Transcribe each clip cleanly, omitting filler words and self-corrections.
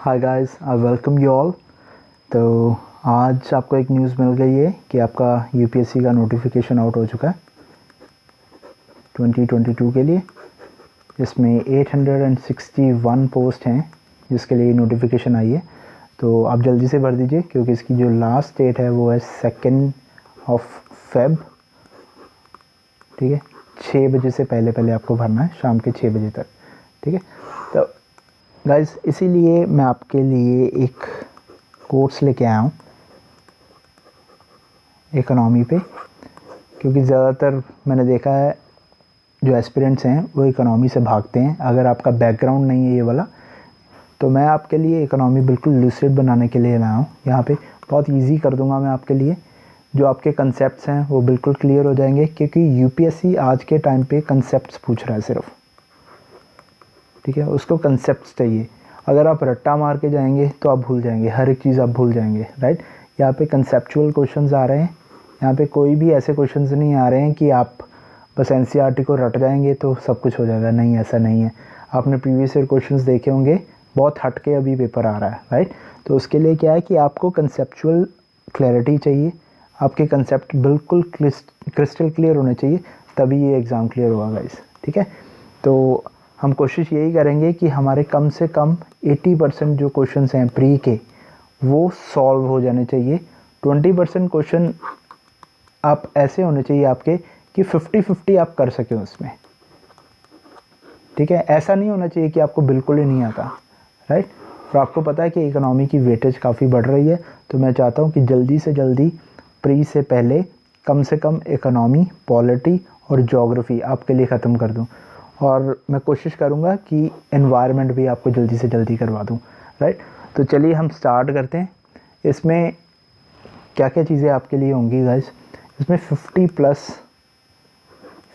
Hi guys, I welcome you all. तो आज आपको एक न्यूज़ मिल गई है कि आपका यूपीएससी का नोटिफिकेशन आउट हो चुका है 2022 के लिए। इसमें 861 पोस्ट हैं जिसके लिए नोटिफिकेशन आई है। तो आप जल्दी से भर दीजिए क्योंकि इसकी जो लास्ट डेट है वो है 2 Feb। ठीक है, 6 बजे से पहले पहले आपको भरना है, शाम के 6 बजे तक। ठीक है, तो गाइस इसीलिए मैं आपके लिए एक कोर्स लेके आया हूँ इकोनॉमी पे, क्योंकि ज़्यादातर मैंने देखा है जो एस्पिरेंट्स हैं वो इकोनॉमी से भागते हैं। अगर आपका बैकग्राउंड नहीं है ये वाला, तो मैं आपके लिए इकोनॉमी बिल्कुल लूसिड बनाने के लिए लाया हूँ। यहाँ पे बहुत इजी कर दूँगा मैं आपके लिए। जो आपके कंसेप्ट्स हैं वो बिल्कुल क्लियर हो जाएंगे, क्योंकि यूपीएससी आज के टाइम पे कंसेप्ट्स पूछ रहा है सिर्फ। ठीक है, उसको कंसेप्ट्स चाहिए। अगर आप रट्टा मार के जाएंगे तो आप भूल जाएंगे, हर एक चीज़ आप भूल जाएंगे। राइट, यहाँ पे कंसेप्चुअल क्वेश्चंस आ रहे हैं। यहाँ पे कोई भी ऐसे क्वेश्चंस नहीं आ रहे हैं कि आप बस एनसीईआरटी को रट जाएंगे तो सब कुछ हो जाएगा। नहीं, ऐसा नहीं है। आपने प्रीवियस ईयर क्वेश्चंस देखे होंगे, बहुत हट के अभी पेपर आ रहा है। राइट, तो उसके लिए क्या है कि आपको कंसेप्चुअल क्लैरिटी चाहिए। आपके कंसेप्ट बिल्कुल क्रिस्टल क्लियर होने चाहिए, तभी ये एग्ज़ाम क्लियर होगा गाइस। ठीक है, तो हम कोशिश यही करेंगे कि हमारे कम से कम 80% जो क्वेश्चंस हैं प्री के वो सॉल्व हो जाने चाहिए। 20% क्वेश्चन आप ऐसे होने चाहिए आपके कि 50-50 आप कर सकें उसमें। ठीक है, ऐसा नहीं होना चाहिए कि आपको बिल्कुल ही नहीं आता। राइट, और आपको पता है कि इकोनॉमी की वेटेज काफ़ी बढ़ रही है, तो मैं चाहता हूँ कि जल्दी से जल्दी प्री से पहले कम से कम इकोनॉमी, पॉलिटी और ज्योग्राफी आपके लिए ख़त्म कर दूँ। और मैं कोशिश करूँगा कि एनवायरनमेंट भी आपको जल्दी से जल्दी करवा दूँ। राइट, तो चलिए हम स्टार्ट करते हैं। इसमें क्या क्या चीज़ें आपके लिए होंगी गाइस। इसमें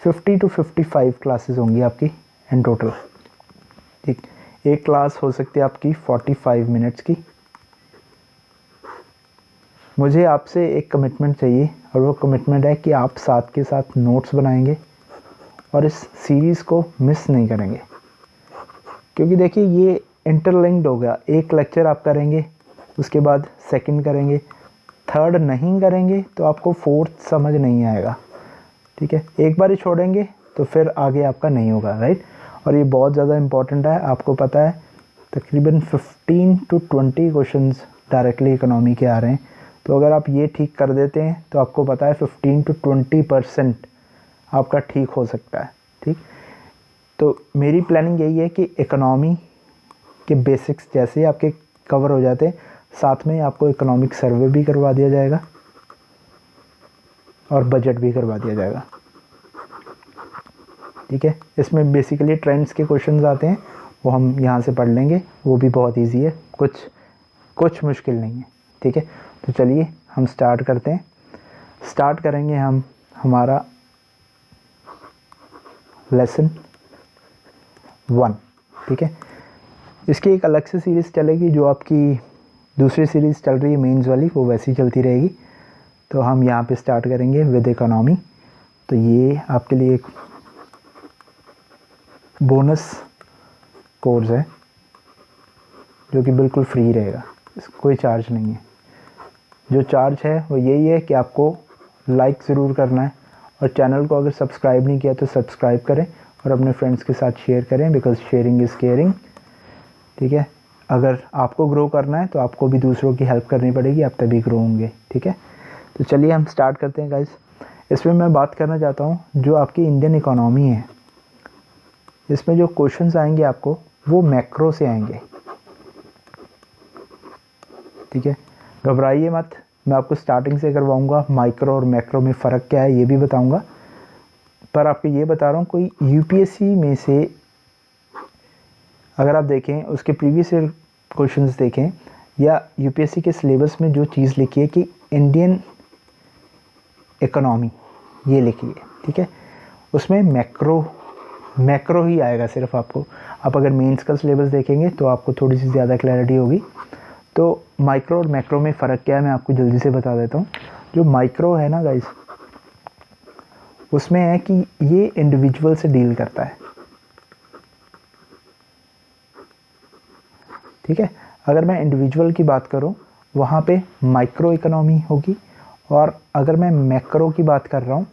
50 to 55 क्लासेस होंगी आपकी इन टोटल। ठीक, एक क्लास हो सकती है आपकी 45 मिनट्स की। मुझे आपसे एक कमिटमेंट चाहिए, और वो कमिटमेंट है कि आप साथ के साथ नोट्स बनाएंगे और इस सीरीज़ को मिस नहीं करेंगे। क्योंकि देखिए ये इंटरलिंक्ड हो गया। एक लेक्चर आप करेंगे, उसके बाद सेकंड करेंगे, थर्ड नहीं करेंगे तो आपको फोर्थ समझ नहीं आएगा। ठीक है, एक बार ही छोड़ेंगे तो फिर आगे आपका नहीं होगा। राइट, और ये बहुत ज़्यादा इम्पॉर्टेंट है। आपको पता है तकरीबन 15 to 20 क्वेश्चंस डायरेक्टली इकोनॉमी के आ रहे हैं। तो अगर आप ये ठीक कर देते हैं तो आपको पता है 15 to 20% आपका ठीक हो सकता है। ठीक, तो मेरी प्लानिंग यही है कि इकोनॉमी के बेसिक्स जैसे ही आपके कवर हो जाते हैं, साथ में आपको इकोनॉमिक सर्वे भी करवा दिया जाएगा और बजट भी करवा दिया जाएगा। ठीक है, इसमें बेसिकली ट्रेंड्स के क्वेश्चंस आते हैं, वो हम यहाँ से पढ़ लेंगे। वो भी बहुत इजी है, कुछ मुश्किल नहीं है। ठीक है, तो चलिए हम स्टार्ट करते हैं। स्टार्ट करेंगे हम हमारा लेसन 1। ठीक है, इसकी एक अलग से सीरीज़ चलेगी। जो आपकी दूसरी सीरीज़ चल रही है मेंस वाली, वो वैसी चलती रहेगी। तो हम यहाँ पे स्टार्ट करेंगे विद इकोनॉमी। तो ये आपके लिए एक बोनस कोर्स है जो कि बिल्कुल फ्री रहेगा, कोई चार्ज नहीं है। जो चार्ज है वो यही है कि आपको लाइक ज़रूर करना है, और चैनल को अगर सब्सक्राइब नहीं किया तो सब्सक्राइब करें और अपने फ्रेंड्स के साथ शेयर करें, बिकॉज़ शेयरिंग इज़ केयरिंग। ठीक है, अगर आपको ग्रो करना है तो आपको भी दूसरों की हेल्प करनी पड़ेगी, आप तभी ग्रो होंगे। ठीक है, तो चलिए हम स्टार्ट करते हैं गाइस। इसमें मैं बात करना चाहता हूँ जो आपकी इंडियन इकोनॉमी है, इसमें जो क्वेश्चंस आएंगे आपको वो मैक्रो से आएंगे। ठीक है, घबराइए मत, मैं आपको स्टार्टिंग से करवाऊंगा। माइक्रो और मैक्रो में फ़र्क क्या है ये भी बताऊंगा, पर आपको ये बता रहा हूँ कोई यूपीएससी में से अगर आप देखें, उसके प्रीवियस ईयर क्वेश्चंस देखें, या यूपीएससी के सिलेबस में जो चीज़ लिखी है कि इंडियन इकोनॉमी ये लिखी है। ठीक है, उसमें मैक्रो ही आएगा सिर्फ आपको। आप अगर मेंस का सिलेबस देखेंगे तो आपको थोड़ी सी ज़्यादा क्लैरिटी होगी। तो माइक्रो और मैक्रो में फ़र्क क्या है मैं आपको जल्दी से बता देता हूँ। जो माइक्रो है ना गाइस, उसमें है कि ये इंडिविजुअल से डील करता है। ठीक है, अगर मैं इंडिविजुअल की बात करूं वहाँ पे माइक्रो इकोनॉमी होगी, और अगर मैं मैक्रो की बात कर रहा हूँ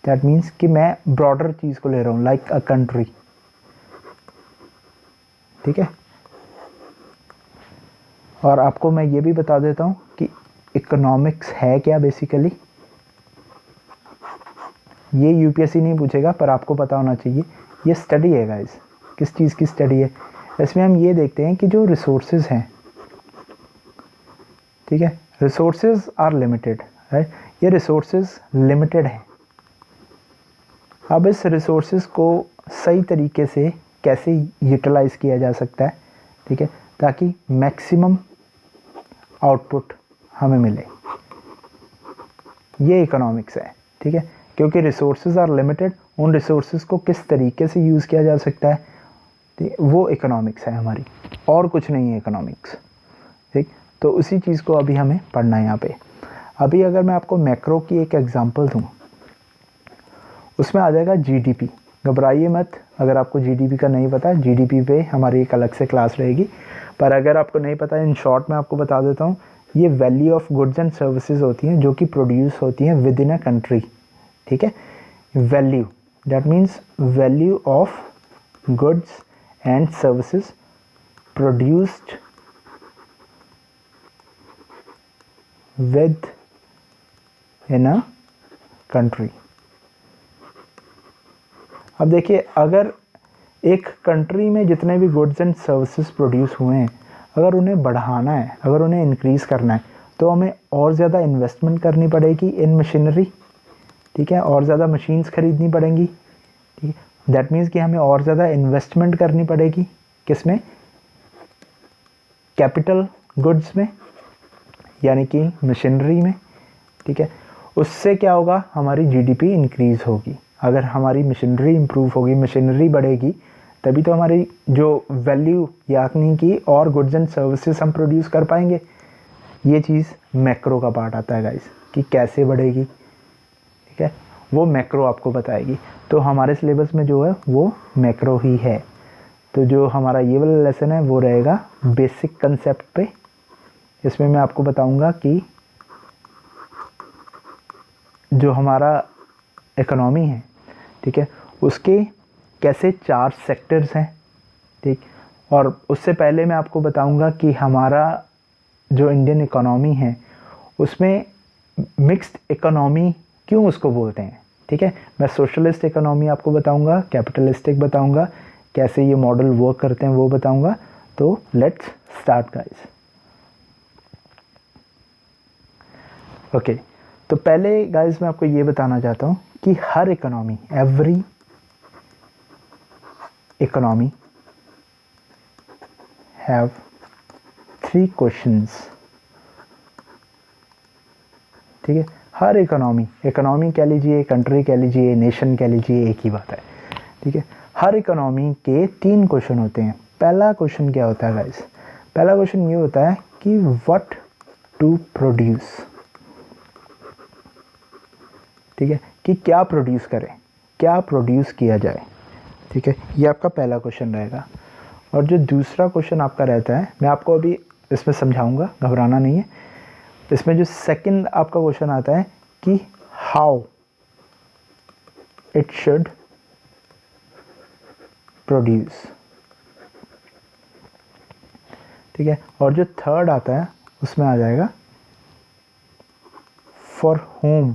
दैट मीन्स कि मैं ब्रॉडर चीज़ को ले रहा हूँ, लाइक अ कंट्री। ठीक है, और आपको मैं ये भी बता देता हूँ कि इकोनॉमिक्स है क्या बेसिकली। ये यूपीएससी नहीं पूछेगा पर आपको पता होना चाहिए। ये स्टडी है गाइस, किस चीज़ की स्टडी है? इसमें हम ये देखते हैं कि जो रिसोर्सेज हैं, ठीक है, रिसोर्सेज आर लिमिटेड, राइट। ये रिसोर्सेज लिमिटेड हैं। अब इस रिसोर्सेज को सही तरीके से कैसे यूटिलाइज़ किया जा सकता है, ठीक है, ताकि मैक्सिमम आउटपुट हमें मिले, ये इकोनॉमिक्स है। ठीक है, क्योंकि रिसोर्सेज आर लिमिटेड, उन रिसोर्सेज को किस तरीके से यूज़ किया जा सकता है, ठीक, वो इकोनॉमिक्स है हमारी, और कुछ नहीं है इकोनॉमिक्स। ठीक, तो उसी चीज़ को अभी हमें पढ़ना है यहाँ पे। अभी अगर मैं आपको मैक्रो की एक एग्जांपल दूँ, उसमें आ जाएगा जीडीपी। घबराइए मत, अगर आपको जीडीपी का नहीं पता, जीडीपी पे हमारी एक अलग से क्लास रहेगी। पर अगर आपको नहीं पता, इन शॉर्ट मैं आपको बता देता हूँ, ये value of goods and services होती हैं जो कि प्रोड्यूस होती हैं विद इन अ कंट्री। ठीक है, value that means value of goods and services produced with in a country. अब देखिए, अगर एक कंट्री में जितने भी गुड्स एंड सर्विसेज प्रोड्यूस हुए हैं, अगर उन्हें बढ़ाना है, अगर उन्हें इंक्रीज़ करना है, तो हमें और ज़्यादा इन्वेस्टमेंट करनी पड़ेगी इन मशीनरी। ठीक है, और ज़्यादा मशीन्स खरीदनी पड़ेंगी। ठीक है, दैट मीन्स कि हमें और ज़्यादा इन्वेस्टमेंट करनी पड़ेगी, किस में? कैपिटल गुड्स में, यानी कि मशीनरी में। ठीक है, उससे क्या होगा? हमारी जीडीपी इंक्रीज़ होगी। अगर हमारी मशीनरी इंप्रूव होगी, मशीनरी बढ़ेगी, तभी तो हमारी जो वैल्यू यानी कि और गुड्स एंड सर्विसेज हम प्रोड्यूस कर पाएंगे। ये चीज़ मैक्रो का पार्ट आता है गाइस, कि कैसे बढ़ेगी। ठीक है, वो मैक्रो आपको बताएगी। तो हमारे सिलेबस में जो है वो मैक्रो ही है। तो जो हमारा ये वाला लेसन है वो रहेगा बेसिक कंसेप्ट पे। इसमें मैं आपको बताऊंगा कि जो हमारा इकोनॉमी है, ठीक है, उसके कैसे 4 सेक्टर्स हैं। ठीक, और उससे पहले मैं आपको बताऊंगा कि हमारा जो इंडियन इकोनॉमी है उसमें मिक्स्ड इकोनॉमी क्यों उसको बोलते हैं। ठीक है, मैं सोशलिस्ट इकोनॉमी आपको बताऊंगा, कैपिटलिस्टिक बताऊंगा, कैसे ये मॉडल वर्क करते हैं वो बताऊंगा। तो लेट्स स्टार्ट गाइस। ओके, तो पहले गाइस मैं आपको ये बताना चाहता हूँ कि हर economy, every economy have 3 questions. ठीक है, हर इकोनॉमी, इकोनॉमी कह लीजिए, कंट्री कह लीजिए, नेशन कह लीजिए, एक ही बात है। ठीक है, हर इकोनॉमी के 3 क्वेश्चन होते हैं। पहला क्वेश्चन क्या होता है गाइस? पहला क्वेश्चन ये होता है कि व्हाट टू प्रोड्यूस। ठीक है, कि क्या प्रोड्यूस करें, क्या प्रोड्यूस किया जाए। ठीक है, ये आपका पहला क्वेश्चन रहेगा। और जो दूसरा क्वेश्चन आपका रहता है, मैं आपको अभी इसमें समझाऊंगा, घबराना नहीं है। इसमें जो सेकंड आपका क्वेश्चन आता है कि हाउ इट शुड प्रोड्यूस। ठीक है, और जो थर्ड आता है उसमें आ जाएगा for home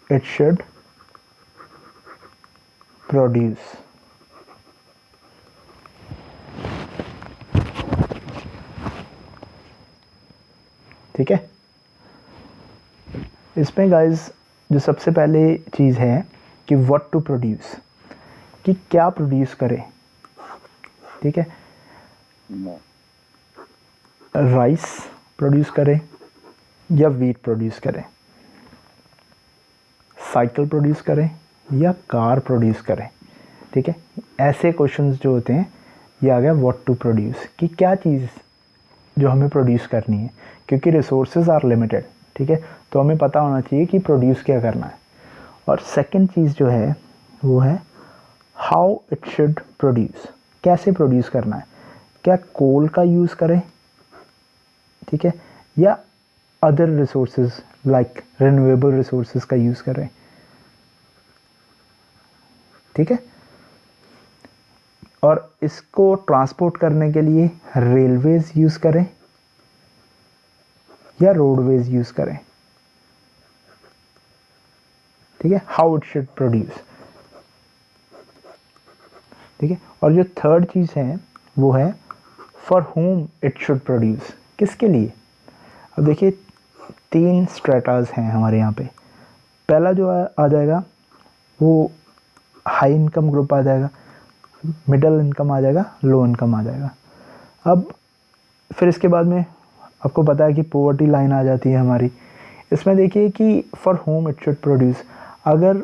it should produce. ठीक है, इसमें गाइस जो सबसे पहले चीज़ है कि व्हाट टू प्रोड्यूस, कि क्या प्रोड्यूस करें। ठीक है, राइस प्रोड्यूस करें या वीट प्रोड्यूस करें, साइकिल प्रोड्यूस करें या कार प्रोड्यूस करें। ठीक है, ऐसे क्वेश्चंस जो होते हैं, ये आ गया व्हाट टू प्रोड्यूस, कि क्या चीज़ जो हमें प्रोड्यूस करनी है, क्योंकि रिसोर्सेज आर लिमिटेड। ठीक है, तो हमें पता होना चाहिए कि प्रोड्यूस क्या करना है। और सेकंड चीज़ जो है वो है हाउ इट शुड प्रोड्यूस, कैसे प्रोड्यूस करना है, क्या कोल का यूज़ करें, ठीक है, या other resources like renewable resources का यूज़ करें, ठीक है। और इसको ट्रांसपोर्ट करने के लिए रेलवेज यूज़ करें या रोडवेज यूज़ करें, ठीक है, हाउ इट शुड प्रोड्यूस, ठीक है। और जो थर्ड चीज़ है वो है for home it should produce, किसके लिए। अब देखिए 3 स्ट्रेटास हैं हमारे यहाँ पे। पहला जो आ जाएगा वो हाई इनकम ग्रुप आ जाएगा, मिडिल इनकम आ जाएगा, लो इनकम आ जाएगा। अब फिर इसके बाद में आपको पता है कि पॉवर्टी लाइन आ जाती है हमारी। इसमें देखिए कि for home it should produce, अगर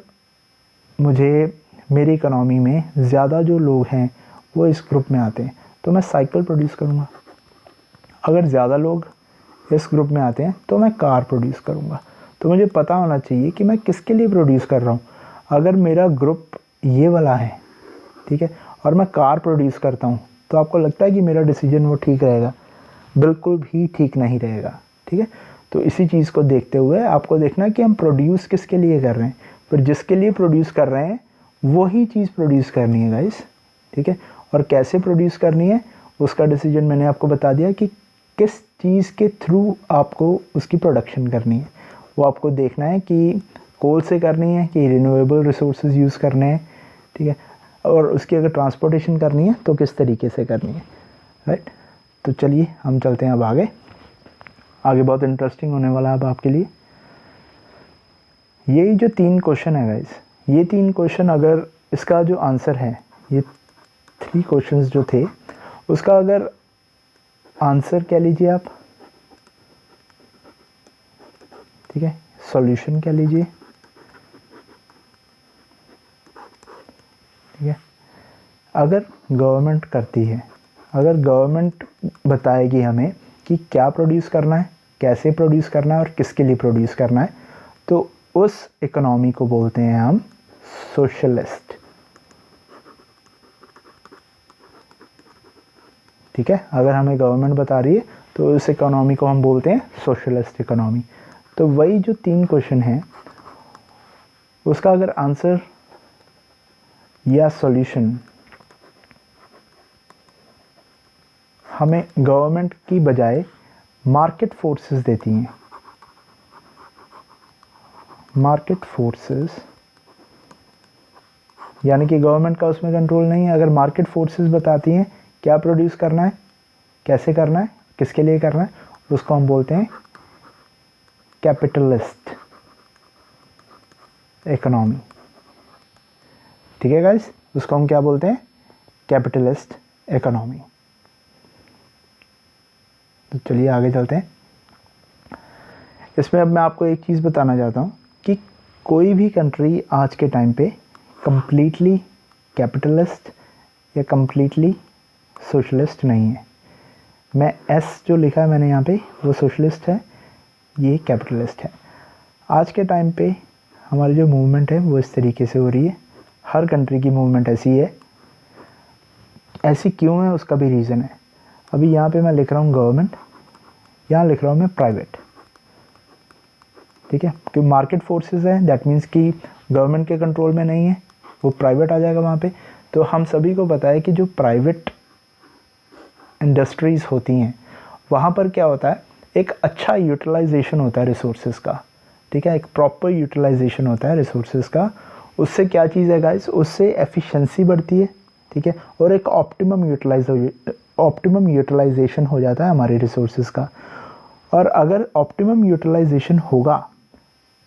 मुझे मेरी इकोनॉमी में ज़्यादा जो लोग हैं वो इस ग्रुप में आते हैं तो मैं साइकिल प्रोड्यूस करूँगा। अगर ज़्यादा लोग इस ग्रुप में आते हैं तो मैं कार प्रोड्यूस करूँगा। तो मुझे पता होना चाहिए कि मैं किसके लिए प्रोड्यूस कर रहा हूँ। अगर मेरा ग्रुप ये वाला है, ठीक है, और मैं कार प्रोड्यूस करता हूँ, तो आपको लगता है कि मेरा डिसीजन वो ठीक रहेगा? बिल्कुल भी ठीक नहीं रहेगा, ठीक है। तो इसी चीज़ को देखते हुए आपको देखना है कि हम प्रोड्यूस किसके लिए कर रहे हैं, फिर जिसके लिए प्रोड्यूस कर रहे हैं वही चीज़ प्रोड्यूस करनी है गाइस, ठीक है। और कैसे प्रोड्यूस करनी है उसका डिसीजन मैंने आपको बता दिया कि किस चीज़ के थ्रू आपको उसकी प्रोडक्शन करनी है। वो आपको देखना है कि कोल से करनी है कि रिन्यूएबल रिसोर्सेज यूज़ करने हैं, ठीक है, और उसकी अगर ट्रांसपोर्टेशन करनी है तो किस तरीके से करनी है, राइट। तो चलिए हम चलते हैं अब आगे बहुत इंटरेस्टिंग होने वाला है अब आपके लिए। यही जो 3 क्वेश्चन है गाइस, ये 3 क्वेश्चन अगर इसका जो आंसर है, ये 3 क्वेश्चंस जो थे उसका अगर आंसर कह लीजिए आप, ठीक है, सॉल्यूशन कह लीजिए, ठीक है। अगर गवर्नमेंट करती है, अगर गवर्नमेंट बताएगी हमें कि क्या प्रोड्यूस करना है, कैसे प्रोड्यूस करना है और किसके लिए प्रोड्यूस करना है, तो उस इकोनॉमी को बोलते हैं हम सोशलिस्ट, ठीक है। अगर हमें गवर्नमेंट बता रही है तो उस इकोनॉमी को हम बोलते हैं सोशलिस्ट इकोनॉमी। तो वही जो 3 क्वेश्चन हैं उसका अगर आंसर या सॉल्यूशन हमें गवर्नमेंट की बजाय मार्केट फोर्सेस देती हैं, मार्केट फोर्सेस, यानी कि गवर्नमेंट का उसमें कंट्रोल नहीं है। अगर मार्केट फोर्सेस बताती हैं क्या प्रोड्यूस करना है, कैसे करना है, किसके लिए करना है, उसको हम बोलते हैं कैपिटलिस्ट इकोनॉमी, ठीक है गाइस, उसको हम क्या बोलते हैं, कैपिटलिस्ट इकोनॉमी। तो चलिए आगे चलते हैं। इसमें अब मैं आपको एक चीज़ बताना चाहता हूँ कि कोई भी कंट्री आज के टाइम पे कंप्लीटली कैपिटलिस्ट या कंप्लीटली सोशलिस्ट नहीं है। मैं एस जो लिखा है मैंने यहाँ पे वो सोशलिस्ट है, ये कैपिटलिस्ट है। आज के टाइम पे हमारी जो मूवमेंट है वो इस तरीके से हो रही है। हर कंट्री की मूवमेंट ऐसी है। ऐसी क्यों है उसका भी रीज़न है। अभी यहाँ पे मैं लिख रहा हूँ गवर्नमेंट, यहाँ लिख रहा हूँ मैं प्राइवेट, ठीक है, क्योंकि मार्केट फोर्सेस है, दैट मीन्स कि गवर्नमेंट के कंट्रोल में नहीं है, वो प्राइवेट आ जाएगा वहाँ पे। तो हम सभी को पता है कि जो प्राइवेट इंडस्ट्रीज़ होती हैं वहाँ पर क्या होता है, एक अच्छा यूटिलाइजेशन होता है रिसोर्सेज का, ठीक है, एक प्रॉपर यूटिलाइजेशन होता है रिसोर्सेज का। उससे क्या चीज़ है गाइस, उससे एफिशिएंसी बढ़ती है, ठीक है, और एक ऑप्टिमम यूटिलाइजेशन हो जाता है हमारे रिसोर्सेज का। और अगर ऑप्टिमम यूटिलाइजेशन होगा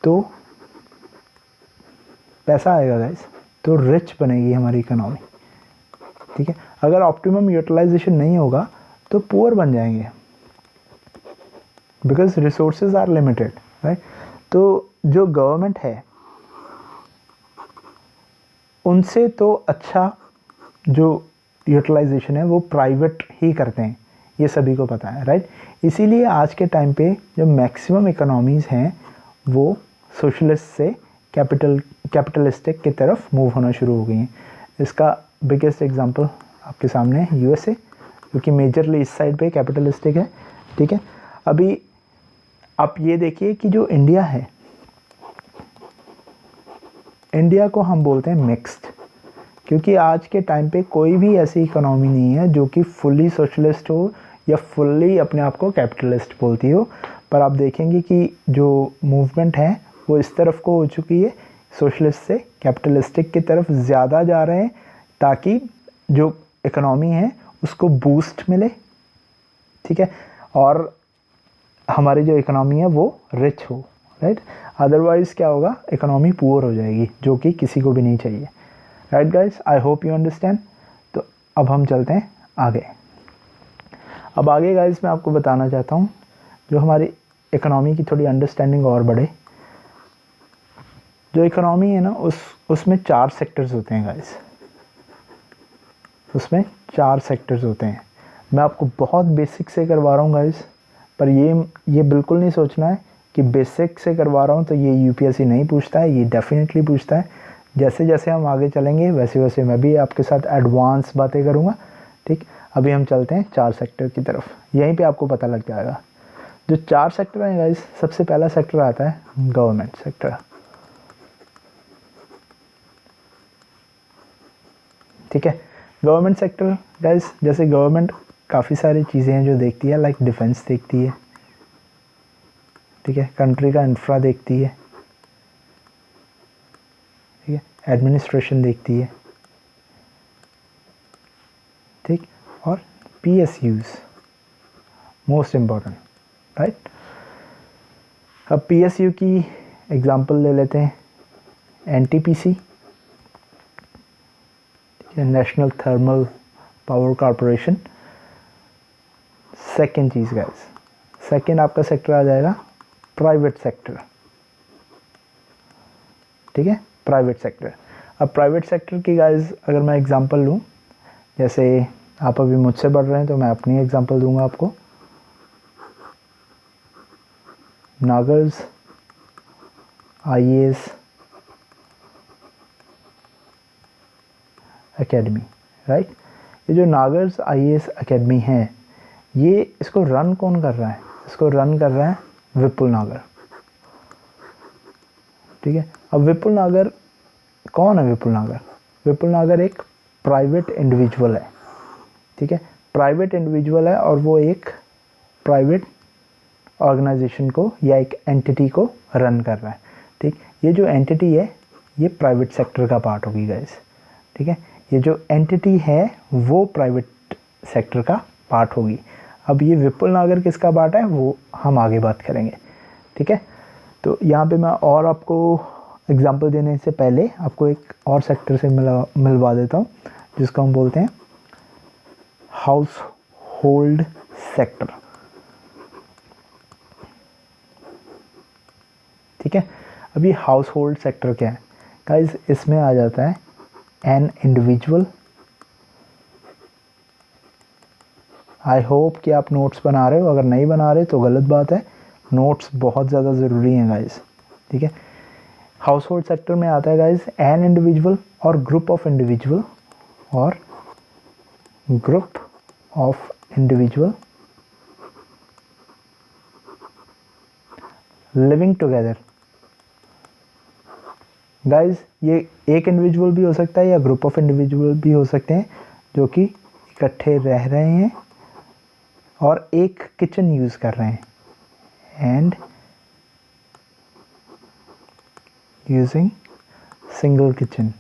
तो पैसा आएगा गाइस, तो रिच बनेगी हमारी इकोनॉमी, ठीक है। अगर ऑप्टिमम यूटिलाइजेशन नहीं होगा तो पुअर बन जाएंगे, because resources are limited, right. तो जो गवर्नमेंट है उनसे तो अच्छा जो यूटिलाइजेशन है वो प्राइवेट ही करते हैं, ये सभी को पता है, राइट। इसीलिए आज के टाइम पे जो मैक्सिमम इकोनॉमीज़ हैं वो सोशलिस्ट से कैपिटलिस्टिक की तरफ मूव होना शुरू हो गई हैं। इसका बिगेस्ट एग्जांपल आपके सामने है यूएसए, क्योंकि मेजरली इस साइड पे कैपिटलिस्टिक है, ठीक है। अभी आप ये देखिए कि जो इंडिया है, इंडिया को हम बोलते हैं मिक्स्ड, क्योंकि आज के टाइम पे कोई भी ऐसी इकोनॉमी नहीं है जो कि फुल्ली सोशलिस्ट हो या फुल्ली अपने आप को कैपिटलिस्ट बोलती हो। पर आप देखेंगे कि जो मूवमेंट है वो इस तरफ को हो चुकी है, सोशलिस्ट से कैपिटलिस्टिक की तरफ ज़्यादा जा रहे हैं, ताकि जो इकोनॉमी है उसको बूस्ट मिले, ठीक है, और हमारी जो इकोनॉमी है वो रिच हो, राइट। अदरवाइज़ क्या होगा, इकोनॉमी पुअर हो जाएगी, जो कि किसी को भी नहीं चाहिए, right guys. I hope you understand. तो अब हम चलते हैं आगे। अब आगे गाइस मैं आपको बताना चाहता हूँ, जो हमारी इकोनॉमी की थोड़ी अंडरस्टैंडिंग और बढ़े। जो इकोनॉमी है ना, उसमें 4 सेक्टर्स होते हैं गाइस, उसमें 4 सेक्टर्स होते हैं। मैं आपको बहुत बेसिक से करवा रहा हूँ गाइस, पर ये बिल्कुल नहीं सोचना है कि बेसिक से करवा रहा हूँ तो ये यूपीएससी नहीं पूछता है, ये डेफिनेटली पूछता है। जैसे जैसे हम आगे चलेंगे वैसे वैसे मैं भी आपके साथ एडवांस बातें करूँगा, ठीक। अभी हम चलते हैं 4 सेक्टर की तरफ, यहीं पे आपको पता लग जाएगा। जो 4 सेक्टर हैं गाइस, सबसे पहला सेक्टर आता है गवर्नमेंट सेक्टर, ठीक है। गवर्नमेंट सेक्टर गाइस, जैसे गवर्नमेंट काफ़ी सारी चीज़ें हैं जो देखती है, लाइक डिफेंस देखती है, ठीक है, कंट्री का इंफ्रा देखती है, ठीक है, एडमिनिस्ट्रेशन देखती है, ठीक, और पीएसयूज मोस्ट इम्पॉर्टेंट, राइट। अब पीएसयू की एग्जांपल ले लेते हैं, NTPC, national thermal power corporation. Second चीज़ गाइस, सेकेंड आपका सेक्टर आ जाएगा प्राइवेट सेक्टर, ठीक है, प्राइवेट सेक्टर। अब प्राइवेट सेक्टर की गाइस अगर मैं एग्जांपल लूँ, जैसे आप अभी मुझसे पढ़ रहे हैं तो मैं अपनी एग्जांपल दूंगा आपको। नागर्स आईएएस एकेडमी, राइट। ये जो नागर्स आईएएस एकेडमी है, ये इसको रन कौन कर रहा है, इसको रन कर रहा है विपुल नागर, ठीक है। अब विपुल नागर कौन है? विपुल नागर, विपुल नागर एक प्राइवेट इंडिविजुअल है, ठीक है, प्राइवेट इंडिविजुअल है, और वो एक प्राइवेट ऑर्गेनाइजेशन को या एक एंटिटी को रन कर रहा है, ठीक। ये जो एंटिटी है ये प्राइवेट सेक्टर का पार्ट होगी गाइस, ठीक है, ये जो एंटिटी है वो प्राइवेट सेक्टर का पार्ट होगी। अब ये विपुल नागर किसका पार्ट है वो हम आगे बात करेंगे, ठीक है। तो यहाँ पे मैं और आपको एग्जांपल देने से पहले आपको एक और सेक्टर से मिलवा देता हूँ, जिसको हम बोलते हैं हाउस होल्ड सेक्टर, ठीक है। अभी हाउस होल्ड सेक्टर क्या है गाइस, इसमें आ जाता है एन इंडिविजुअल। आई होप कि आप नोट्स बना रहे हो, अगर नहीं बना रहे तो गलत बात है, नोट्स बहुत ज़्यादा ज़रूरी हैं गाइस, ठीक है। हाउस होल्ड सेक्टर में आता है गाइस एन इंडिविजुअल और ग्रुप ऑफ इंडिविजुअल, और group of individual living together. Guys ये एक इंडिविजुअल भी हो सकता है या ग्रुप ऑफ इंडिविजुअल भी हो सकते हैं, जो कि इकट्ठे रह रहे हैं और एक किचन यूज़ कर रहे हैं, एंड यूजिंग सिंगल किचन,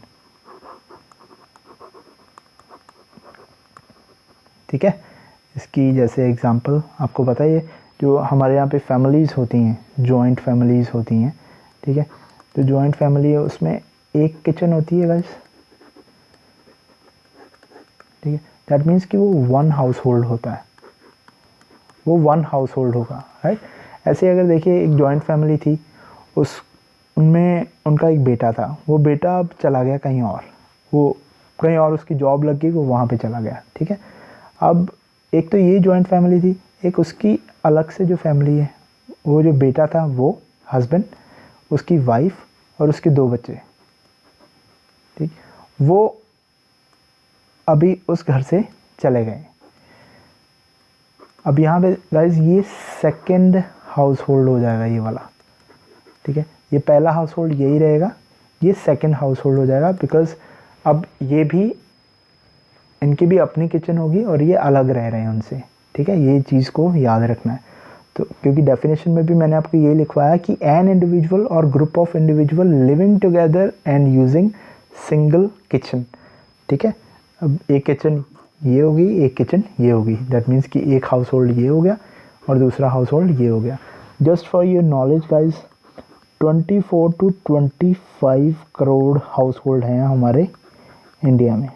ठीक है। इसकी जैसे एग्जांपल आपको पता ही है, जो हमारे यहाँ पे फैमिलीज़ होती हैं, जॉइंट फैमिलीज़ होती हैं, ठीक है। तो जॉइंट फैमिली है उसमें एक किचन होती है गाइस, ठीक है। दैट मीन्स कि वो वन हाउस होल्ड होता है, वो वन हाउस होल्ड होगा, राइट। ऐसे अगर देखिए एक जॉइंट फैमिली थी, उनमें उनका एक बेटा था, वो बेटा अब चला गया कहीं और, वो कहीं और उसकी जॉब लग गई, वो वहाँ पे चला गया, ठीक है। अब एक तो ये जॉइंट फैमिली थी, एक उसकी अलग से जो फैमिली है, वो जो बेटा था वो हस्बैंड, उसकी वाइफ और उसके 2 बच्चे, ठीक। वो अभी उस घर से चले गए। अब यहाँ पे गाइस ये सेकंड हाउस होल्ड हो जाएगा ये वाला, ठीक है। ये पहला हाउस होल्ड यही रहेगा, ये सेकंड हाउस होल्ड हो जाएगा, बिकॉज अब ये भी, इनकी भी अपनी किचन होगी और ये अलग रह रहे हैं उनसे, ठीक है। ये चीज़ को याद रखना है। तो क्योंकि डेफिनेशन में भी मैंने आपको ये लिखवाया कि एन इंडिविजुअल और group of individual living together and using single kitchen, ठीक है। अब एक किचन ये होगी, एक किचन ये होगी, दैट मीन्स कि एक हाउस होल्ड ये हो गया और दूसरा हाउस होल्ड ये हो गया। Just for your knowledge guys, 24 to 25 crore house hold हैं हमारे इंडिया में,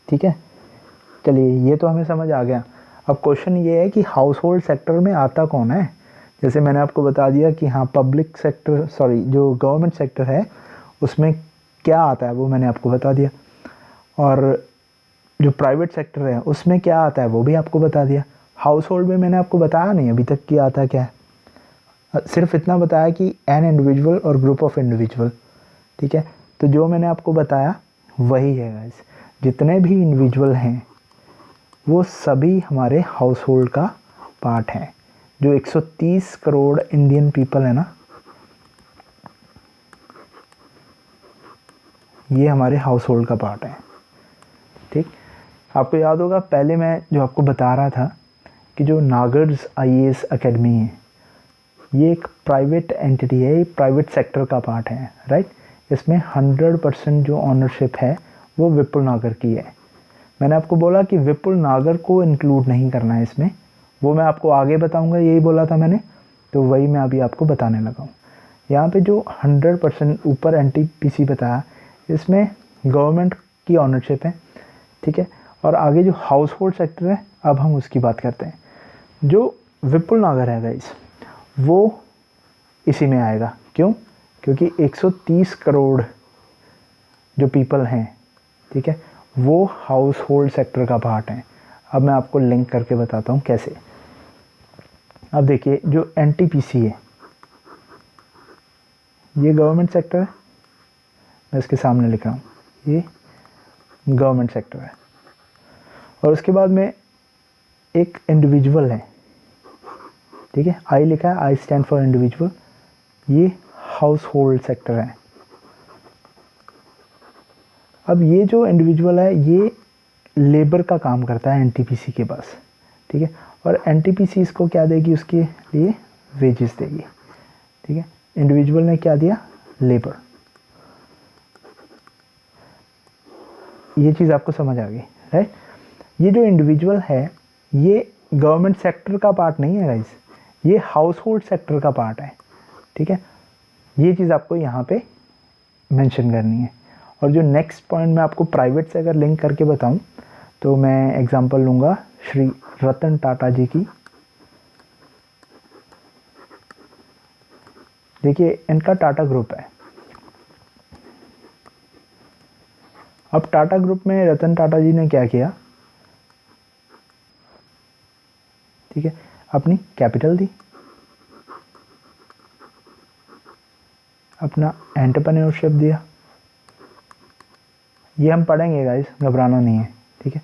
ठीक है। चलिए ये तो हमें समझ आ गया। अब क्वेश्चन ये है कि हाउस होल्ड सेक्टर में आता कौन है। जैसे मैंने आपको बता दिया कि हाँ पब्लिक सेक्टर, सॉरी जो गवर्नमेंट सेक्टर है उसमें क्या आता है वो मैंने आपको बता दिया, और जो प्राइवेट सेक्टर है उसमें क्या आता है वो भी आपको बता दिया। हाउस होल्ड में मैंने आपको बताया नहीं अभी तक कि आता क्या है, सिर्फ इतना बताया कि एन इंडिविजुअल और ग्रुप ऑफ इंडिविजुअल, ठीक है। तो जो मैंने आपको बताया वही है गाइस, जितने भी इंडिविजुअल हैं वो सभी हमारे हाउस होल्ड का पार्ट हैं। जो 130 करोड़ इंडियन पीपल है ना, ये हमारे हाउस होल्ड का पार्ट है, ठीक। आपको याद होगा पहले मैं जो आपको बता रहा था कि जो नागर्स आईएएस एकेडमी है ये एक प्राइवेट एंटिटी है, ये प्राइवेट सेक्टर का पार्ट है, राइट। इसमें 100% जो ऑनरशिप है वो विपुल नागर की है। मैंने आपको बोला कि विपुल नागर को इंक्लूड नहीं करना है इसमें, वो मैं आपको आगे बताऊंगा, यही बोला था मैंने, तो वही मैं अभी आपको बताने लगा हूँ। यहाँ पे जो 100% ऊपर एनटीपीसी बताया, इसमें गवर्नमेंट की ऑनरशिप है, ठीक है। और आगे जो हाउस होल्ड सेक्टर है अब हम उसकी बात करते हैं। जो विपुल नागर है गाइस वो इसी में आएगा, क्यों? क्योंकि 130 करोड़ जो पीपल हैं, ठीक है, वो हाउस होल्ड सेक्टर का पार्ट हैं। अब मैं आपको लिंक करके बताता हूँ कैसे। अब देखिए जो एनटीपीसी है ये गवर्नमेंट सेक्टर है, मैं इसके सामने लिख रहा हूँ, ये गवर्नमेंट सेक्टर है। और उसके बाद में एक इंडिविजुअल है, ठीक है, आई लिखा है, आई स्टैंड फॉर इंडिविजुअल, ये हाउस होल्ड सेक्टर है। अब ये जो इंडिविजुअल है ये लेबर का काम करता है एनटीपीसी के पास, ठीक है। और एनटीपीसी इसको क्या देगी, उसके लिए वेजेस देगी, ठीक है। इंडिविजुअल ने क्या दिया, लेबर। ये चीज़ आपको समझ आ गई, राइट। ये जो इंडिविजुअल है ये गवर्नमेंट सेक्टर का पार्ट नहीं है गाइस, ये हाउस होल्ड सेक्टर का पार्ट है, ठीक है। ये चीज़ आपको यहाँ पे मेंशन करनी है। और जो नेक्स्ट पॉइंट मैं आपको प्राइवेट से अगर लिंक करके बताऊं तो मैं एग्जांपल लूँगा श्री रतन टाटा जी की। देखिए इनका टाटा ग्रुप है। अब टाटा ग्रुप में रतन टाटा जी ने क्या किया, ठीक है, अपनी कैपिटल दी, अपना एंटरप्रेन्योरशिप दिया। ये हम पढ़ेंगे गाइस, घबराना नहीं है, ठीक है।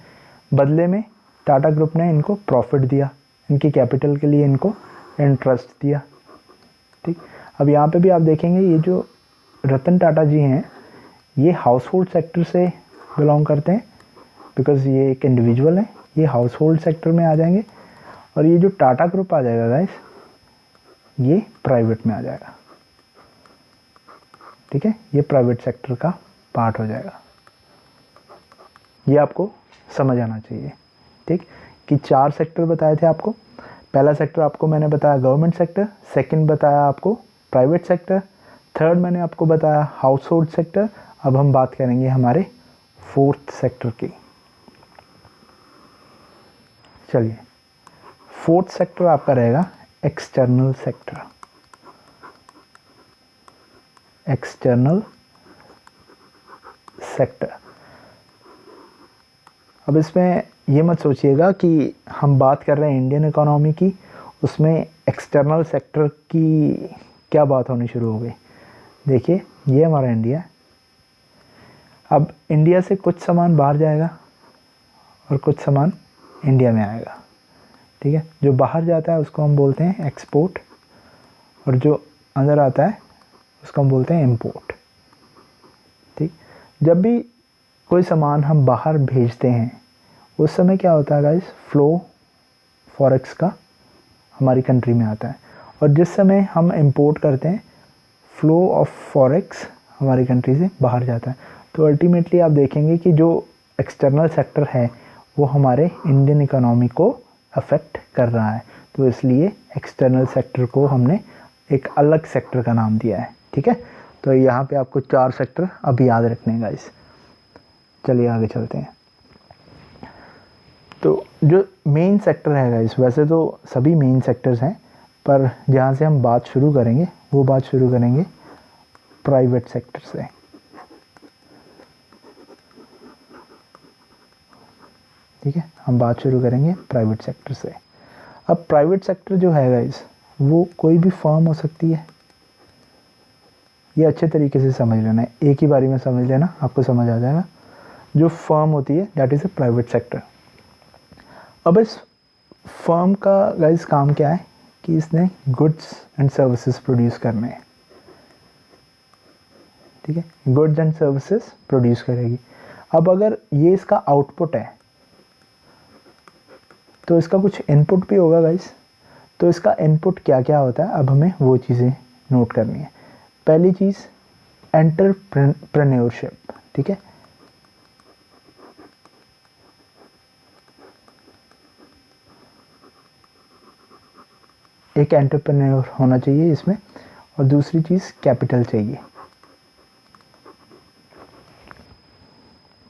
बदले में टाटा ग्रुप ने इनको प्रॉफिट दिया, इनकी कैपिटल के लिए इनको इंटरेस्ट दिया, ठीक। अब यहाँ पे भी आप देखेंगे ये जो रतन टाटा जी हैं ये हाउस होल्ड सेक्टर से बिलोंग करते हैं, बिकॉज़ ये एक इंडिविजुअल है, ये हाउस होल्ड सेक्टर में आ जाएंगे। और ये जो टाटा ग्रुप आ जाएगा गाइस ये प्राइवेट में आ जाएगा, ठीक है, ये प्राइवेट सेक्टर का पार्ट हो जाएगा। ये आपको समझ आना चाहिए, ठीक, कि 4 सेक्टर बताए थे आपको। पहला सेक्टर आपको मैंने बताया गवर्नमेंट सेक्टर, सेकंड बताया आपको प्राइवेट सेक्टर, थर्ड मैंने आपको बताया हाउस होल्ड सेक्टर। अब हम बात करेंगे हमारे फोर्थ सेक्टर की। चलिए फोर्थ सेक्टर आपका रहेगा एक्सटर्नल सेक्टर। External sector. अब इसमें ये मत सोचिएगा कि हम बात कर रहे हैं इंडियन इकोनॉमी की, उसमें एक्सटर्नल सेक्टर की क्या बात होनी शुरू हो गई। देखिए ये हमारा इंडिया है, अब इंडिया से कुछ सामान बाहर जाएगा और कुछ सामान इंडिया में आएगा, ठीक है। जो बाहर जाता है उसको हम बोलते हैं एक्सपोर्ट, और जो अंदर आता है उसको हम बोलते हैं इंपोर्ट, ठीक। जब भी कोई सामान हम बाहर भेजते हैं उस समय क्या होता है गाइस, फ्लो फॉरेक्स का हमारी कंट्री में आता है, और जिस समय हम इंपोर्ट करते हैं फ्लो ऑफ फॉरेक्स हमारी कंट्री से बाहर जाता है। तो अल्टीमेटली आप देखेंगे कि जो एक्सटर्नल सेक्टर है वो हमारे इंडियन इकोनॉमी को अफेक्ट कर रहा है, तो इसलिए एक्सटर्नल सेक्टर को हमने एक अलग सेक्टर का नाम दिया है, ठीक है। तो यहाँ पे आपको 4 सेक्टर अब याद रखने हैं गाइस। चलिए आगे चलते हैं। तो जो मेन सेक्टर है गाइस, वैसे तो सभी मेन सेक्टर्स हैं, पर जहाँ से हम बात शुरू करेंगे वो बात शुरू करेंगे प्राइवेट सेक्टर से, ठीक है। हम बात शुरू करेंगे प्राइवेट सेक्टर से। अब प्राइवेट सेक्टर जो है गाइस, वो कोई भी फर्म हो सकती है। ये अच्छे तरीके से समझ लेना है, एक ही बारी में समझ लेना, आपको समझ आ जाएगा। जो फर्म होती है that is a private sector. अब इस फर्म का गाइस काम क्या है कि इसने गुड्स एंड सर्विसेज प्रोड्यूस करने हैं, ठीक है। गुड्स एंड सर्विसेज प्रोड्यूस करेगी। अब अगर ये इसका आउटपुट है तो इसका कुछ इनपुट भी होगा गाइस। तो इसका इनपुट क्या क्या होता है, अब हमें वो चीज़ें नोट करनी है। पहली चीज़ एंटरप्रेन्योरशिप, ठीक है। एक एंटरप्रेन्योर होना चाहिए इसमें, और दूसरी चीज़ कैपिटल चाहिए,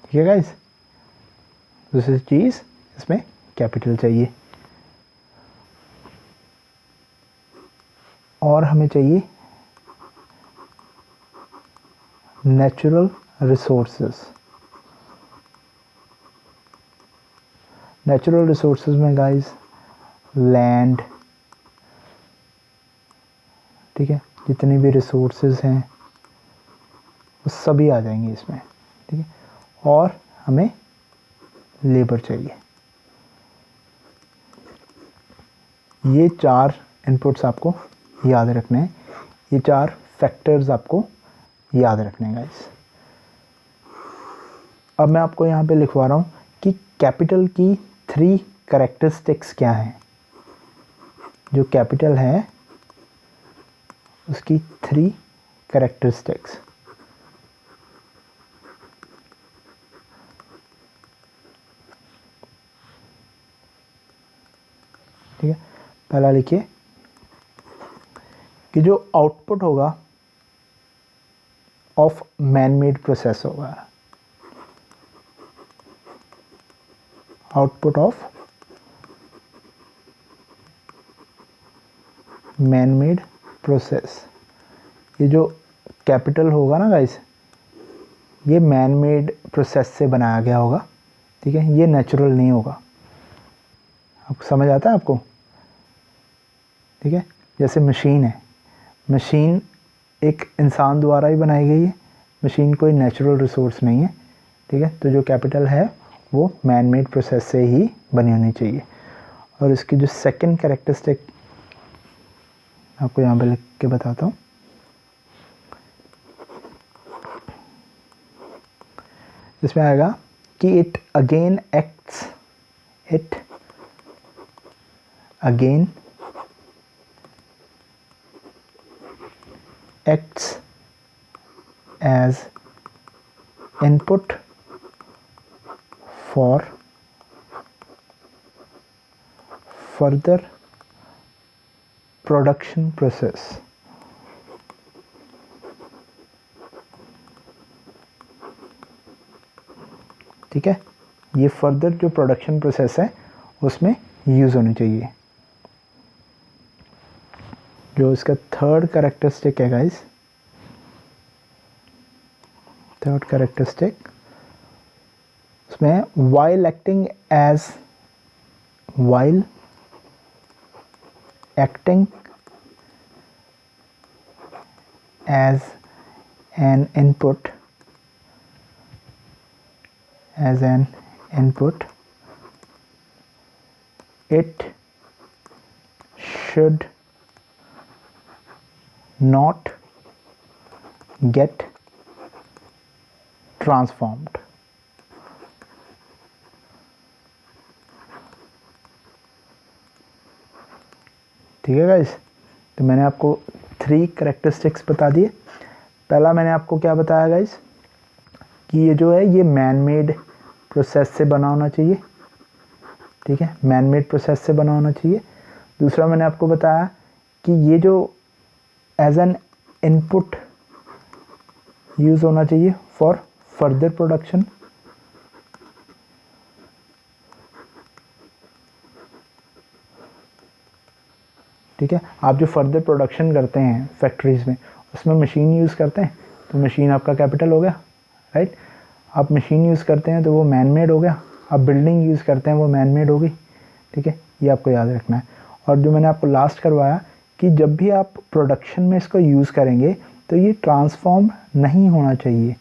ठीक है गाइस। दूसरी चीज़ इसमें कैपिटल चाहिए, और हमें चाहिए नेचुरल रिसोर्सेज। नेचुरल रिसोर्सेज में गाइस लैंड, ठीक है, जितने भी रिसोर्सेज हैं वो सभी आ जाएंगे इसमें, ठीक है। और हमें लेबर चाहिए। ये 4 इनपुट्स आपको याद रखने हैं, ये 4 फैक्टर्स आपको याद रखने हैं गाइस। अब मैं आपको यहाँ पे लिखवा रहा हूँ कि कैपिटल की 3 कैरेक्टरिस्टिक्स क्या हैं। जो कैपिटल है उसकी 3 कैरेक्टरिस्टिक्स, ठीक है। पहला लिखिए कि जो आउटपुट होगा ऑफ मैन मेड प्रोसेस होगा। Output of man made process, ये जो कैपिटल होगा ना गाइस, ये मैन मेड प्रोसेस से बनाया गया होगा, ठीक है। ये नेचुरल नहीं होगा। आपको समझ आता है आपको, ठीक है। जैसे मशीन है, मशीन एक इंसान द्वारा ही बनाई गई है, मशीन कोई नेचुरल रिसोर्स नहीं है, ठीक है। तो जो कैपिटल है वो मैन मेड प्रोसेस से ही बनी होनी चाहिए। और इसकी जो सेकंड कैरेक्टरिस्टिक आपको यहाँ पे लिख के बताता हूँ। इसमें आएगा कि it again acts as input for further production process, ठीक है। ये फर्दर जो प्रोडक्शन प्रोसेस है उसमें यूज़ होनी चाहिए। जो इसका थर्ड कैरेक्टरिस्टिक है गाइस, थर्ड कैरेक्टरिस्टिक उसमें while acting as an input as an input, it should not get transformed. ठीक है गाइस, तो मैंने आपको 3 कैरेक्टरिस्टिक्स बता दिए। पहला मैंने आपको क्या बताया गाइस कि ये जो है ये मैन मेड प्रोसेस से बना होना चाहिए। ठीक है, मैन मेड प्रोसेस से बना होना चाहिए। दूसरा मैंने आपको बताया कि ये जो एज एन इनपुट यूज़ होना चाहिए फॉर फर्दर प्रोडक्शन। ठीक है, आप जो फर्दर प्रोडक्शन करते हैं फैक्ट्रीज़ में, उसमें मशीन यूज़ करते हैं, तो मशीन आपका कैपिटल हो गया, राइट। आप मशीन यूज़ करते हैं तो वो मैन मेड हो गया। आप बिल्डिंग यूज़ करते हैं वो मैन मेड हो गई। ठीक है, ये आपको याद रखना है। और जो मैंने आपको लास्ट करवाया कि जब भी आप प्रोडक्शन में इसको यूज़ करेंगे तो ये ट्रांसफॉर्म नहीं होना चाहिए।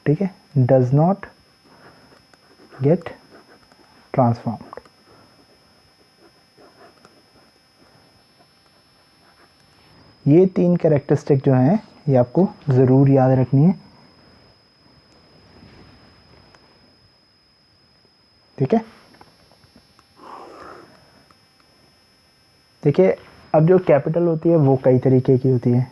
ठीक है, डज नॉट गेट ट्रांसफॉर्म्ड। ये 3 कैरेक्टरिस्टिक जो हैं ये आपको ज़रूर याद रखनी है। ठीक है, देखिए अब जो कैपिटल होती है वो कई तरीके की होती है।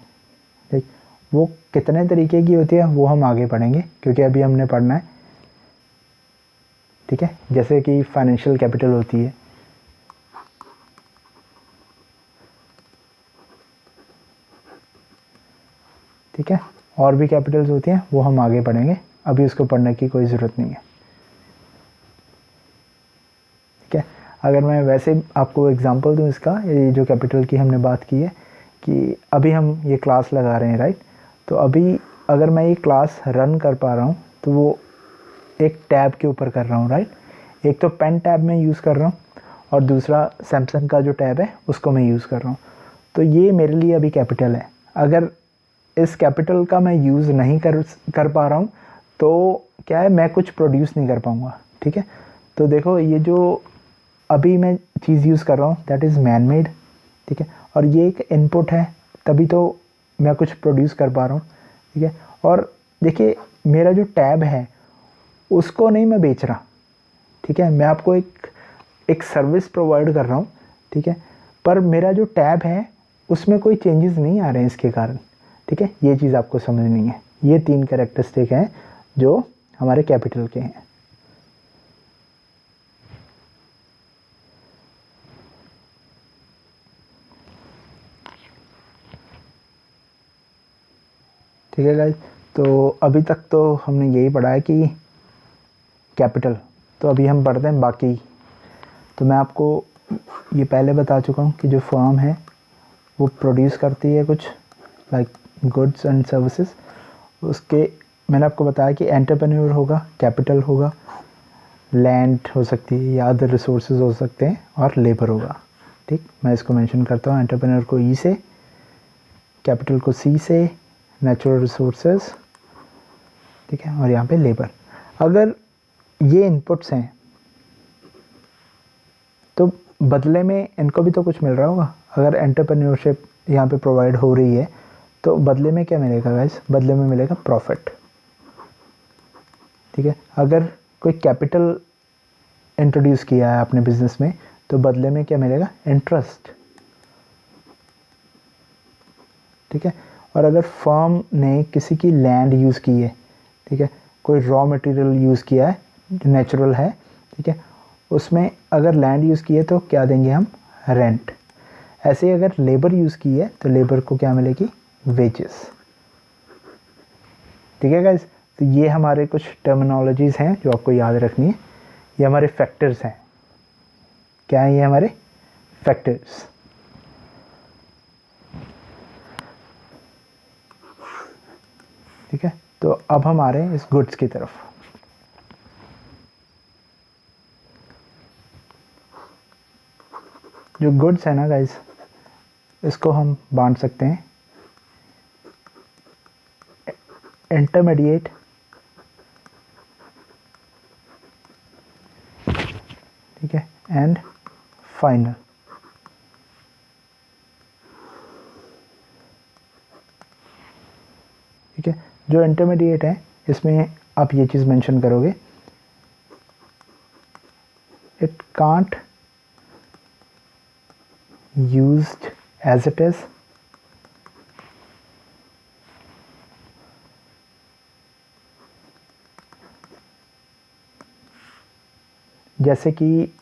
ठीक, वो कितने तरीके की होती है वो हम आगे पढ़ेंगे, क्योंकि अभी हमने पढ़ना है। ठीक है, जैसे कि फाइनेंशियल कैपिटल होती है, ठीक है, और भी कैपिटल्स होती हैं वो हम आगे पढ़ेंगे, अभी उसको पढ़ने की कोई ज़रूरत नहीं है। ठीक है, अगर मैं वैसे आपको एग्जांपल दूं इसका, ये जो कैपिटल की हमने बात की है कि अभी हम ये क्लास लगा रहे हैं, राइट। तो अभी अगर मैं ये क्लास रन कर पा रहा हूँ तो वो एक टैब के ऊपर कर रहा हूँ, राइट। एक तो पेन टैब में यूज़ कर रहा हूँ और दूसरा सैमसंग का जो टैब है उसको मैं यूज़ कर रहा हूँ। तो ये मेरे लिए अभी कैपिटल है। अगर इस कैपिटल का मैं यूज़ नहीं कर पा रहा हूँ तो क्या है, मैं कुछ प्रोड्यूस नहीं कर पाऊँगा। ठीक है, तो देखो ये जो अभी मैं चीज़ यूज़ कर रहा हूँ दैट इज़ मैन मेड। ठीक है, और ये एक इनपुट है, तभी तो मैं कुछ प्रोड्यूस कर पा रहा हूँ। ठीक है, और देखिए मेरा जो टैब है उसको नहीं मैं बेच रहा। ठीक है, मैं आपको एक सर्विस प्रोवाइड कर रहा हूँ। ठीक है, पर मेरा जो टैब है उसमें कोई चेंजेस नहीं आ रहे हैं इसके कारण। ठीक है, ये चीज़ आपको समझनी है। ये 3 कैरेक्टरिस्टिक हैं जो हमारे कैपिटल के हैं। ठीक है गाइस, तो अभी तक तो हमने यही पढ़ा है कि कैपिटल। तो अभी हम पढ़ते हैं बाकी। तो मैं आपको ये पहले बता चुका हूँ कि जो फर्म है वो प्रोड्यूस करती है कुछ लाइक गुड्स एंड सर्विसेज। उसके मैंने आपको बताया कि एंटरप्रेन्योर होगा, कैपिटल होगा, लैंड हो सकती है या अदर रिसोर्सेज हो सकते हैं, और लेबर होगा। ठीक, मैं इसको मेंशन करता हूँ, एंटरप्रेन्योर को ई से, कैपिटल को सी से, नेचुरल रिसोर्सेज, ठीक है, और यहाँ पे लेबर। अगर ये इनपुट्स हैं तो बदले में इनको भी तो कुछ मिल रहा होगा। अगर एंटरप्रेन्योरशिप यहाँ पे प्रोवाइड हो रही है तो बदले में क्या मिलेगा गाइस? बदले में मिलेगा प्रॉफिट। ठीक है, अगर कोई कैपिटल इंट्रोड्यूस किया है आपने बिजनेस में तो बदले में क्या मिलेगा? इंटरेस्ट। ठीक है, और अगर फर्म ने किसी की लैंड यूज़ की है, ठीक है, कोई रॉ मटेरियल यूज़ किया है जो नेचुरल है, ठीक है, उसमें अगर लैंड यूज़ की है तो क्या देंगे हम? रेंट। ऐसे ही अगर लेबर यूज़ की है तो लेबर को क्या मिलेगी? वेजेस। ठीक है गाइस, तो ये हमारे कुछ टर्मिनोलॉजीज़ हैं जो आपको याद रखनी है। ये हमारे फैक्टर्स हैं। क्या है ये? हमारे फैक्टर्स। ठीक है, तो अब हम आ रहे हैं इस गुड्स की तरफ। जो गुड्स है ना गाइस, इसको हम बांट सकते हैं इंटरमीडिएट ठीक है, एंड फाइनल। ठीक है, जो इंटरमीडिएट है इसमें आप ये चीज़ मेंशन करोगे, it can't used as it is, जैसे कि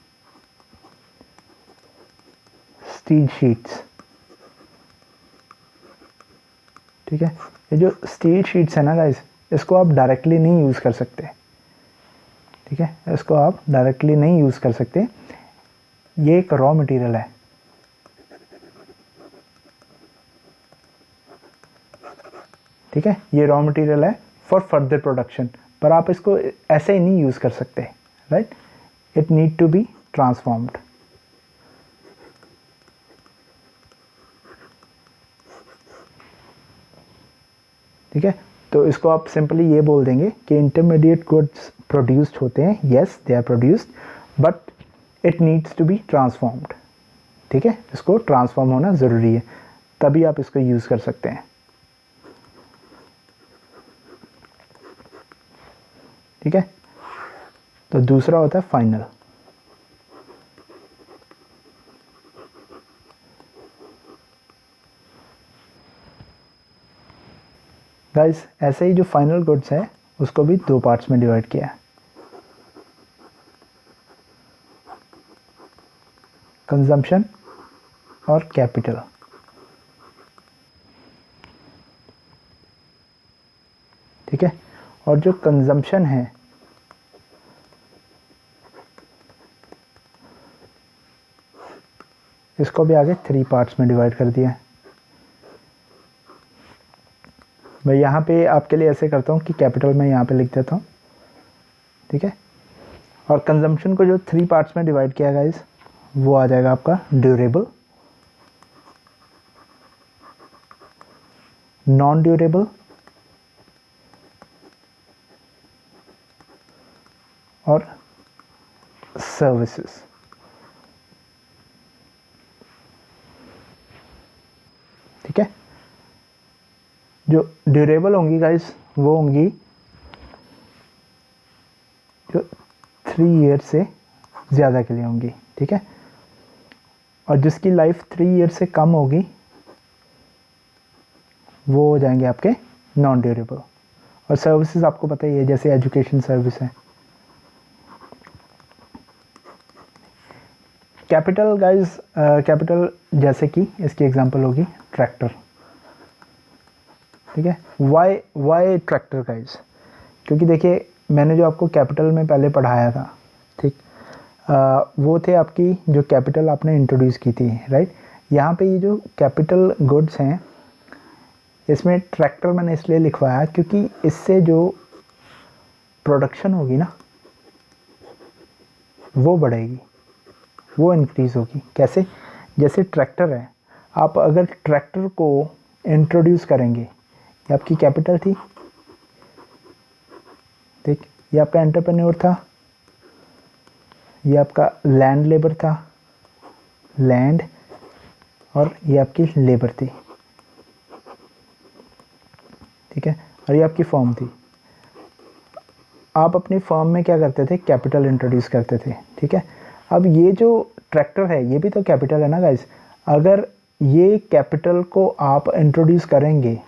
स्टील शीट्स। ठीक है, ये जो स्टील शीट्स है ना गाइस, इसको आप डायरेक्टली नहीं यूज़ कर सकते। ठीक है, इसको आप डायरेक्टली नहीं यूज़ कर सकते, ये एक रॉ मटेरियल है। ठीक है, ये रॉ मटेरियल है फॉर फर्दर प्रोडक्शन, पर आप इसको ऐसे ही नहीं यूज़ कर सकते, right. It need to be transformed. ठीक है, तो इसको आप सिंपली ये बोल देंगे कि इंटरमीडिएट गुड्स प्रोड्यूस्ड होते हैं, yes they are produced, but it needs to be transformed. ठीक है, इसको ट्रांसफॉर्म होना ज़रूरी है, तभी आप इसको यूज़ कर सकते हैं। ठीक है, तो दूसरा होता है फाइनल। गाइस, ऐसे ही जो फाइनल गुड्स है उसको भी दो पार्ट्स में डिवाइड किया है, कंजम्पशन और कैपिटल। ठीक है, और जो कंजम्पशन है इसको भी आगे 3 पार्ट्स में डिवाइड कर दिया है। मैं यहाँ पे आपके लिए ऐसे करता हूँ कि कैपिटल मैं यहाँ पे लिख देता हूँ। ठीक है, और कंजम्पशन को जो 3 पार्ट्स में डिवाइड किया गाइस, वो आ जाएगा आपका ड्यूरेबल, नॉन ड्यूरेबल और सर्विसेज। ठीक है, जो ड्यूरेबल होंगी गाइस वो होंगी जो 3 ईयर से ज़्यादा के लिए होंगी। ठीक है, और जिसकी लाइफ 3 ईयर से कम होगी वो हो जाएंगे आपके नॉन ड्यूरेबल। और सर्विसेज आपको पता ही है, जैसे एजुकेशन सर्विस है। कैपिटल गाइस, कैपिटल जैसे कि इसकी एग्जांपल होगी ट्रैक्टर। ठीक है, वाई ट्रैक्टर गाइस, क्योंकि देखिए मैंने जो आपको कैपिटल में पहले पढ़ाया था, ठीक, वो थे आपकी जो कैपिटल आपने इंट्रोड्यूस की थी, राइट। यहाँ पे ये जो कैपिटल गुड्स हैं इसमें ट्रैक्टर मैंने इसलिए लिखवाया क्योंकि इससे जो प्रोडक्शन होगी ना वो बढ़ेगी, वो इंक्रीज़ होगी। कैसे? जैसे ट्रैक्टर है, आप अगर ट्रैक्टर को इंट्रोड्यूस करेंगे, ये आपकी कैपिटल थी, ठीक, ये आपका एंटरप्रेन्योर था, ये आपका लैंड लेबर था, लैंड, और ये आपकी लेबर थी। ठीक है, और ये आपकी फर्म थी। आप अपनी फर्म में क्या करते थे? कैपिटल इंट्रोड्यूस करते थे। ठीक है, अब ये जो ट्रैक्टर है ये भी तो कैपिटल है ना गाइस। अगर ये कैपिटल को आप इंट्रोड्यूस करेंगे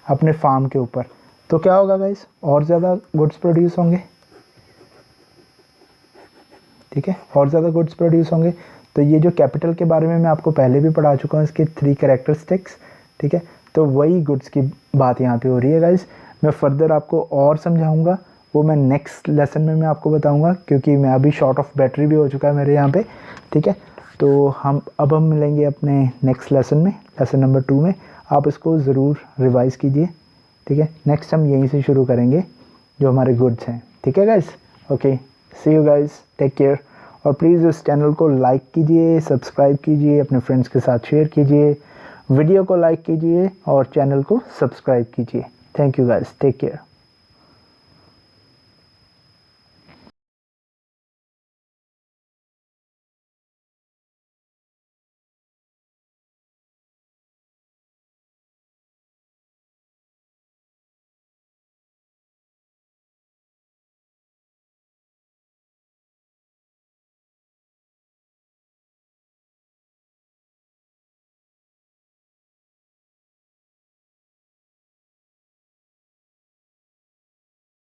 अपने फार्म के ऊपर तो क्या होगा गाइस? और ज़्यादा गुड्स प्रोड्यूस होंगे। ठीक है, और ज़्यादा गुड्स प्रोड्यूस होंगे। तो ये जो कैपिटल के बारे में मैं आपको पहले भी पढ़ा चुका हूँ, इसके 3 कैरेक्टरिस्टिक्स। ठीक है, तो वही गुड्स की बात यहाँ पे हो रही है गाइस। मैं फर्दर आपको और समझाऊंगा, वो मैं नेक्स्ट लेसन में मैं आपको बताऊंगा, क्योंकि मैं अभी शॉर्ट ऑफ बैटरी भी हो चुका है मेरे यहाँ पे। ठीक है, तो हम मिलेंगे अपने नेक्स्ट लेसन में, लेसन नंबर 2 में। आप इसको ज़रूर रिवाइज़ कीजिए। ठीक है, नेक्स्ट हम यहीं से शुरू करेंगे जो हमारे गुड्स हैं। ठीक है guys, okay, see you guys, take care. और प्लीज़ इस चैनल को लाइक कीजिए, सब्सक्राइब कीजिए, अपने फ्रेंड्स के साथ शेयर कीजिए, वीडियो को लाइक कीजिए और चैनल को सब्सक्राइब कीजिए। Thank you guys, take care.